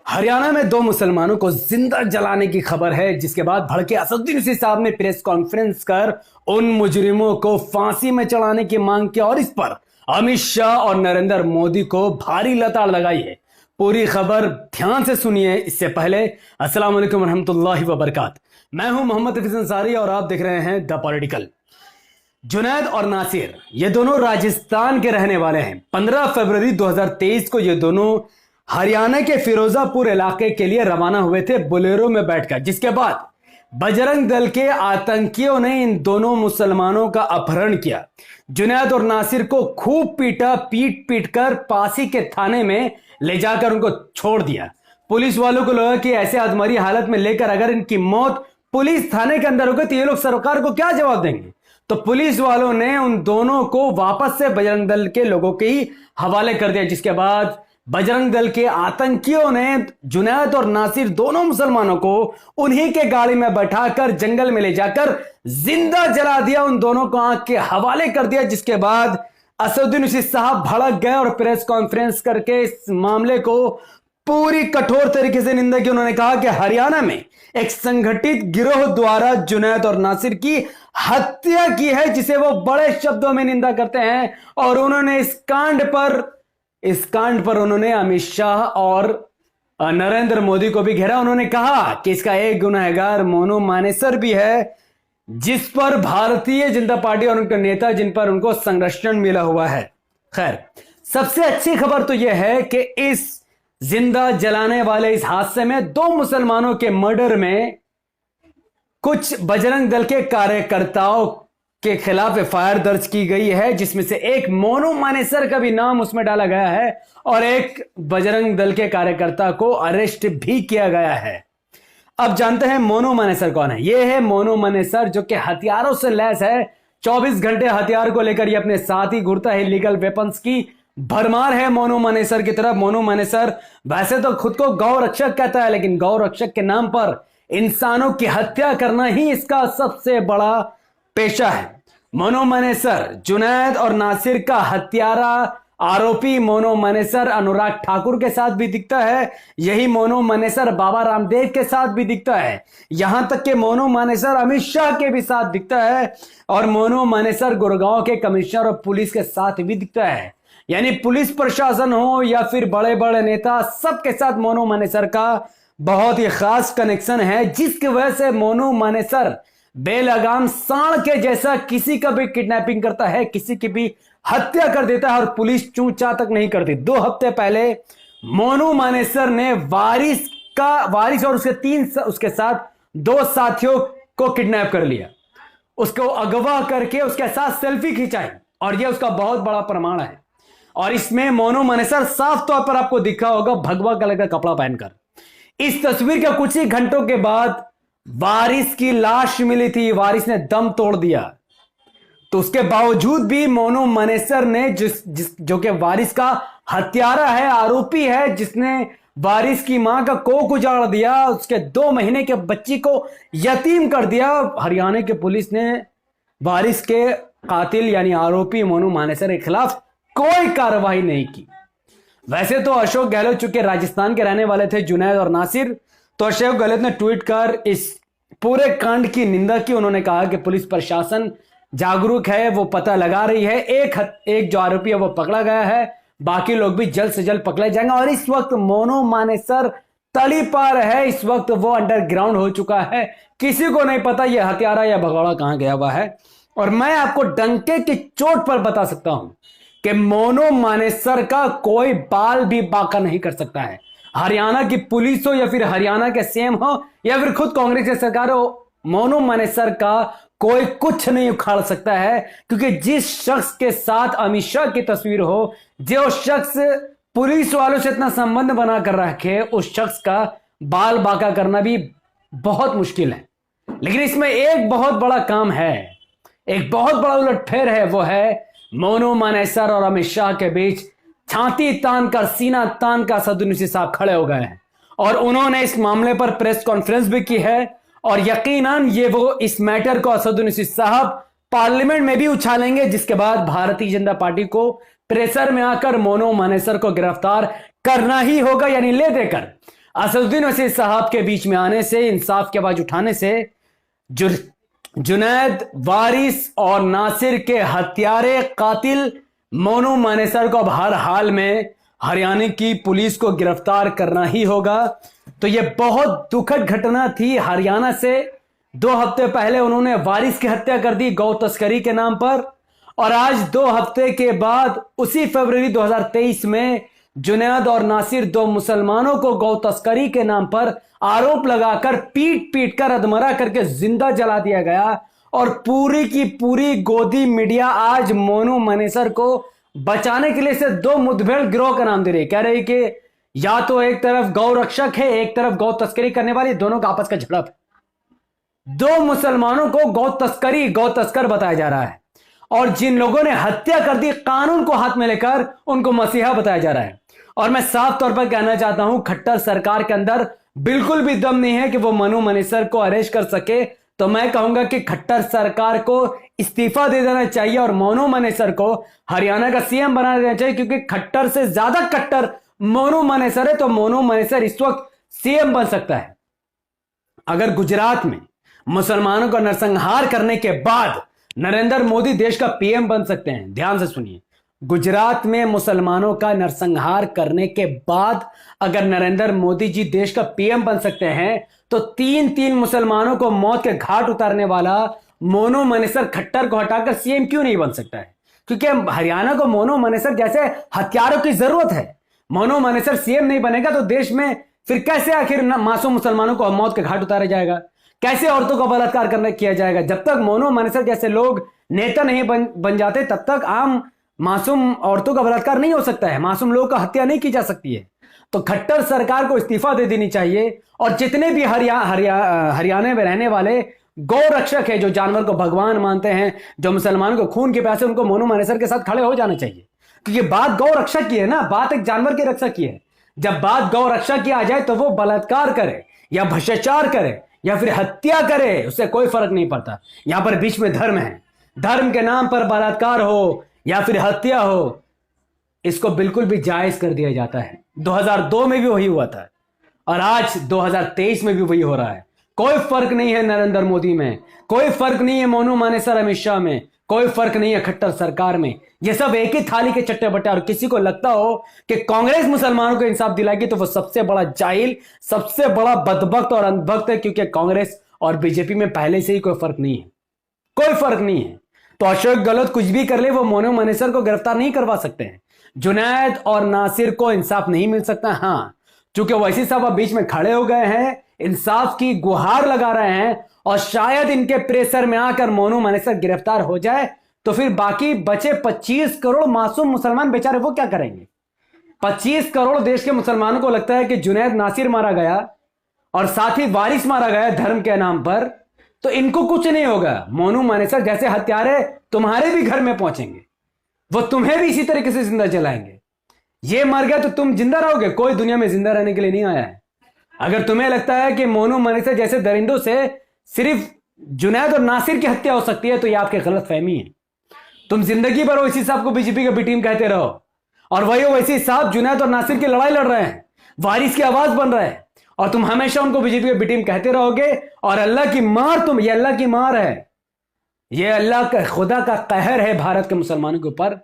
हरियाणा में दो मुसलमानों को जिंदा जलाने की खबर है, जिसके बाद भड़के असदुद्दीन ओवैसी साहब ने प्रेस कॉन्फ्रेंस कर उन मुजरिमों को फांसी में चढ़ाने की मांग की और इस पर अमित शाह और नरेंद्र मोदी को भारी लताड़ लगाई है। पूरी खबर ध्यान से सुनिए। इससे पहले अस्सलाम वालेकुम रहमतुल्लाहि व बरकातहू। मैं हूं मोहम्मद हफीज अंसारी और आप देख रहे हैं द पॉलिटिकल। जुनैद और नासिर ये दोनों राजस्थान के रहने वाले हैं। 15 फरवरी 2023 को ये दोनों हरियाणा के फिरोजापुर इलाके के लिए रवाना हुए थे बोलेरो में बैठकर, जिसके बाद बजरंग दल के आतंकियों ने इन दोनों मुसलमानों का अपहरण किया। जुनैद और नासिर को खूब पीटा, पीट पीट कर पासी के थाने में ले जाकर उनको छोड़ दिया। पुलिस वालों को लगा कि ऐसे अधमरी हालत में लेकर अगर इनकी मौत पुलिस थाने के अंदर हो गई तो ये लोग सरकार को क्या जवाब देंगे। तो पुलिस वालों ने उन दोनों को वापस से बजरंग दल के लोगों के ही हवाले कर दिया, जिसके बाद बजरंग दल के आतंकियों ने जुनैद और नासिर दोनों मुसलमानों को उन्हीं के गाड़ी में बैठाकर जंगल में ले जाकर जिंदा जला दिया, उन दोनों को आग के हवाले कर दिया। जिसके बाद असदुद्दीन ओवैसी साहब भड़क गए और प्रेस कॉन्फ्रेंस करके इस मामले को पूरी कठोर तरीके से निंदा की। उन्होंने कहा कि हरियाणा में एक संगठित गिरोह द्वारा जुनैद और नासिर की हत्या की है, जिसे वो बड़े शब्दों में निंदा करते हैं। और उन्होंने इस कांड पर उन्होंने अमित शाह और नरेंद्र मोदी को भी घेरा। उन्होंने कहा कि इसका एक गुनहगार मोनू मानेसर भी है, जिस पर भारतीय जनता पार्टी और उनके नेता जिन पर उनको संरक्षण मिला हुआ है। खैर, सबसे अच्छी खबर तो यह है कि इस जिंदा जलाने वाले इस हादसे में दो मुसलमानों के मर्डर में कुछ बजरंग दल के कार्यकर्ताओं के खिलाफ एफआईआर दर्ज की गई है, जिसमें से एक मोनू मानेसर का भी नाम उसमें डाला गया है और एक बजरंग दल के कार्यकर्ता को अरेस्ट भी किया गया है। अब जानते हैं मोनू मानेसर कौन है। यह है मोनू मानेसर, जो कि हथियारों से लैस है। 24 घंटे हथियार को लेकर ये अपने साथ ही घूरता है। इलीगल वेपन्स की भरमार है मोनू मानेसर की तरफ। मोनू मानेसर वैसे तो खुद को गौ रक्षक कहता है, लेकिन गौ रक्षक के नाम पर इंसानों की हत्या करना ही इसका सबसे बड़ा पेशा है। मोनू मानेसर जुनैद और नासिर का हत्यारा आरोपी मोनू मानेसर अनुराग ठाकुर के साथ भी दिखता है। यही मोनू मानेसर बाबा रामदेव के साथ भी दिखता है। यहां तक कि मोनू मानेसर अमित शाह के भी साथ दिखता है और मोनू मानेसर गुड़गांव के कमिश्नर और पुलिस के साथ भी दिखता है। यानी पुलिस प्रशासन हो या फिर बड़े बड़े नेता, सबके साथ मोनू मानेसर का बहुत ही खास कनेक्शन है, जिसकी वजह से मोनू मानेसर बेलगाम सांड के जैसा किसी का भी किडनैपिंग करता है, किसी की भी हत्या कर देता है और पुलिस चूं चा तक नहीं करती। 2 हफ्ते पहले मोनू मानेसर ने वारिस और उसके साथ 2 साथियों को किडनैप कर लिया, उसको अगवा करके उसके साथ सेल्फी खिंचाई और यह उसका बहुत बड़ा प्रमाण है। और इसमें मोनू मानेसर साफ तौर पर आपको दिखा होगा भगवा कलर का कपड़ा पहनकर। इस तस्वीर के कुछ ही घंटों के बाद वारिस की लाश मिली थी। वारिस ने दम तोड़ दिया, तो उसके बावजूद भी मोनू मानेसर ने जो कि वारिस का हत्यारा है, आरोपी है, जिसने वारिस की मां का कोख उजाड़ दिया, उसके 2 महीने के बच्ची को यतीम कर दिया। हरियाणा की पुलिस ने वारिस के कातिल यानी आरोपी मोनू मानेसर के खिलाफ कोई कार्रवाई नहीं की। वैसे तो अशोक गहलोत चूंकि राजस्थान के रहने वाले थे जुनैद और नासिर, तो अशोक गहलोत ने ट्वीट कर इस पूरे कांड की निंदा की। उन्होंने कहा कि पुलिस प्रशासन जागरूक है, वो पता लगा रही है। एक जो आरोपी है वो पकड़ा गया है, बाकी लोग भी जल्द से जल्द पकड़े जाएंगे। और इस वक्त मोनू मानेसर तली पार है, इस वक्त वो अंडरग्राउंड हो चुका है। किसी को नहीं पता ये हत्यारा या भगौड़ा कहां गया हुआ है। और मैं आपको डंके की चोट पर बता सकता हूं कि मोनू मानेसर का कोई बाल भी बाका नहीं कर सकता है। हरियाणा की पुलिस हो या फिर हरियाणा के सीएम हो या फिर खुद कांग्रेस की सरकार हो, मोनू मानेसर का कोई कुछ नहीं उखाड़ सकता है। क्योंकि जिस शख्स के साथ अमित शाह की तस्वीर हो, जो शख्स पुलिस वालों से इतना संबंध बना कर रखे, उस शख्स का बाल बाका करना भी बहुत मुश्किल है। लेकिन इसमें एक बहुत बड़ा काम है, एक बहुत बड़ा उलटफेर है। वो है मोनू मानेसर और अमित शाह के बीच छाती तान कर, सीना तान कर असदुद्दीन ओवैसी साहब खड़े हो गए हैं और उन्होंने इस मामले पर प्रेस कॉन्फ्रेंस भी की है। और यकीनन ये वो इस मैटर को असदुद्दीन ओवैसी साहब पार्लियामेंट में भी उछालेंगे, जिसके बाद भारतीय जनता पार्टी को प्रेशर में आकर मोनू मानेसर को गिरफ्तार करना ही होगा, यानी ले देकर असदुद्दीन ओवैसी साहब के बीच में आने से, इंसाफ की आवाज उठाने से जुनैद, वारिस और नासिर के हत्यारे कातिल मोनू मानेसर को अब हर हाल में हरियाणा की पुलिस को गिरफ्तार करना ही होगा। तो यह बहुत दुखद घटना थी हरियाणा से। 2 हफ्ते पहले उन्होंने वारिस की हत्या कर दी गौ तस्करी के नाम पर, और आज 2 हफ्ते के बाद उसी फरवरी 2023 में जुनैद और नासिर 2 मुसलमानों को गौ तस्करी के नाम पर आरोप लगाकर पीट पीट कर अधमरा करके जिंदा जला दिया गया। और पूरी की पूरी गोदी मीडिया आज मोनू मानेसर को बचाने के लिए से 2 मुठभेड़ गिरोह का नाम दे रही है। कह रही कि या तो एक तरफ गौ रक्षक है, एक तरफ गौ तस्करी करने वाली, दोनों का आपस का झड़प है। 2 मुसलमानों को गौ तस्कर बताया जा रहा है, और जिन लोगों ने हत्या कर दी कानून को हाथ में लेकर उनको मसीहा बताया जा रहा है। और मैं साफ तौर पर कहना चाहता हूं, खट्टर सरकार के अंदर बिल्कुल भी दम नहीं है कि वो मोनू मानेसर को अरेस्ट कर सके। तो मैं कहूंगा कि खट्टर सरकार को इस्तीफा दे देना चाहिए और मोनू मानेसर को हरियाणा का सीएम बना देना चाहिए, क्योंकि खट्टर से ज्यादा कट्टर मोनू मानेसर है। तो मोनू मानेसर इस वक्त सीएम बन सकता है। अगर गुजरात में मुसलमानों का नरसंहार करने के बाद नरेंद्र मोदी देश का पीएम बन सकते हैं, ध्यान से सुनिए, गुजरात में मुसलमानों का नरसंहार करने के बाद अगर नरेंद्र मोदी जी देश का पीएम बन सकते हैं, तो 3 मुसलमानों को मौत के घाट उतारने वाला मोनू मानेसर खट्टर को हटाकर सीएम क्यों नहीं बन सकता है? क्योंकि हरियाणा को मोनू मानेसर जैसे हथियारों की जरूरत है। मोनू मानेसर सीएम नहीं बनेगा तो देश में फिर कैसे आखिर मासूम मुसलमानों को मौत के घाट उतारा जाएगा? कैसे औरतों का बलात्कार करना किया जाएगा? जब तक मोनू मानेसर जैसे लोग नेता नहीं बन जाते, तब तक आम मासूम औरतों का बलात्कार नहीं हो सकता है, मासूम लोगों का हत्या नहीं की जा सकती है। तो खट्टर सरकार को इस्तीफा दे देनी चाहिए। और जितने भी हरियाणा में रहने वाले गौ रक्षक है, जो जानवर को भगवान मानते हैं, जो मुसलमानों को खून के प्यासे, उनको मोनू मानेसर के साथ खड़े हो जाना चाहिए। क्योंकि बात गौ रक्षक की है ना, बात एक जानवर की रक्षा की है। जब बात गौ रक्षा की आ जाए तो वो बलात्कार करे या भ्रष्टाचार करे या फिर हत्या करे, उससे कोई फर्क नहीं पड़ता। यहां पर बीच में धर्म है, धर्म के नाम पर बलात्कार हो या फिर हत्या हो, इसको बिल्कुल भी जायज कर दिया जाता है। 2002 में भी वही हुआ था और आज 2023 में भी वही हो रहा है। कोई फर्क नहीं है नरेंद्र मोदी में, कोई फर्क नहीं है मोनू मानेसर अमित शाह में, कोई फर्क नहीं है खट्टर सरकार में। ये सब एक ही थाली के चट्टे बट्टे। और किसी को लगता हो कि कांग्रेस मुसलमानों को इंसाफ दिलाएगी तो वो सबसे बड़ा जाहिल, सबसे बड़ा बदबख्त और अंधभक्त है, क्योंकि कांग्रेस और बीजेपी में पहले से ही कोई फर्क नहीं है, कोई फर्क नहीं है। तो अशोक गहलोत कुछ भी कर ले, वो मोनू मानेसर को गिरफ्तार नहीं करवा सकते हैं। जुनैद और नासिर को इंसाफ नहीं मिल सकता। हाँ, चूंकि ओवैसी साहब अब बीच में खड़े हो गए हैं, इंसाफ की गुहार लगा रहे हैं, और शायद इनके प्रेशर में आकर मोनू मानेसर गिरफ्तार हो जाए, तो फिर बाकी बचे 25 करोड़ मासूम मुसलमान बेचारे वो क्या करेंगे? 25 करोड़ देश के मुसलमानों को लगता है कि जुनैद, नासिर मारा गया और साथ ही वारिस मारा गया धर्म के नाम पर, तो इनको कुछ नहीं होगा। मोनू मानेसर जैसे हत्यारे तुम्हारे भी घर में पहुंचेंगे, वो तुम्हें भी इसी तरीके से जिंदा जलाएंगे। ये मर गया तो तुम जिंदा रहोगे? कोई दुनिया में जिंदा रहने के लिए नहीं आया है। अगर तुम्हें लगता है कि मोनू मानेसर जैसे दरिंदों से सिर्फ जुनैद और नासिर की हत्या हो सकती है, तो यह आपकी गलतफहमी है। तुम जिंदगी भर ओवैसी साहब को बीजेपी का बी टीम कहते रहो, और वही ओवैसी साहब जुनैद और नासिर की लड़ाई लड़ रहे हैं, वारिस की आवाज बन रहे हैं, और तुम हमेशा उनको बीजेपी का बी टीम कहते रहोगे। और अल्लाह की मार, ये अल्लाह की मार है, ये अल्लाह का, खुदा का कहर है भारत के मुसलमानों के ऊपर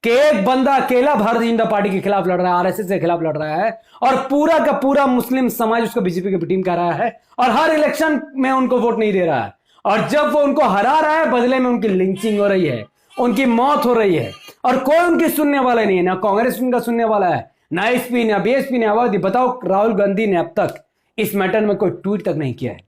कि एक बंदा अकेला भारतीय जनता पार्टी के खिलाफ लड़ रहा है, आरएसएस के खिलाफ लड़ रहा है, और पूरा का पूरा मुस्लिम समाज उसको बीजेपी की टीम कर रहा है, और हर इलेक्शन में उनको वोट नहीं दे रहा है। और जब वो उनको हरा रहा है, बदले में उनकी लिंचिंग हो रही है, उनकी मौत हो रही है, और कोई उनकी सुनने वाला नहीं है। ना कांग्रेस उनका सुनने वाला है, ना एसपी, ना बीएसपी, ना आवादी। बताओ, राहुल गांधी ने अब तक इस मैटर में कोई ट्वीट तक नहीं किया है।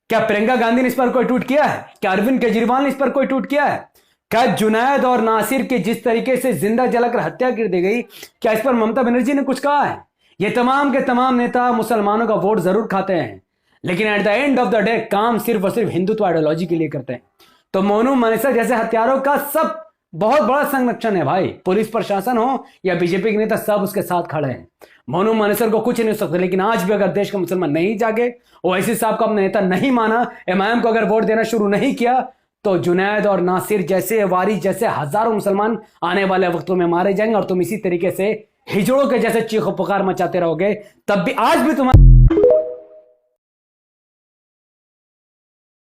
क्या प्रियंका गांधी ने इस पर कोई ट्वीट किया है? क्या अरविंद केजरीवाल ने इस पर कोई ट्वीट किया है? क्या जुनैद और नासिर की जिस तरीके से जिंदा जलाकर हत्या कर दी गई, क्या इस पर ममता बनर्जी ने कुछ कहा है? ये तमाम के तमाम नेता मुसलमानों का वोट जरूर खाते हैं, लेकिन at the end of the day काम सिर्फ और सिर्फ हिंदुत्व आइडियोलॉजी के लिए करते हैं। तो मोनू मानेसर जैसे हत्यारों का सब बहुत बड़ा संरक्षण है भाई। पुलिस प्रशासन हो या बीजेपी के नेता, सब उसके साथ खड़े हैं। मोनू मानेसर को कुछ नहीं हो सकता। लेकिन आज भी अगर देश के मुसलमान नहीं जागे, ओवैसी साहब को अपने नेता नहीं माना, एमआईएम को अगर वोट देना शुरू नहीं किया, तो जुनैद और नासिर जैसे, वारिस जैसे हजारों मुसलमान आने वाले वक्तों में मारे जाएंगे, और तुम इसी तरीके से हिजड़ों के जैसे चीखो पुकार मचाते रहोगे। तब भी आज भी तुम्हारे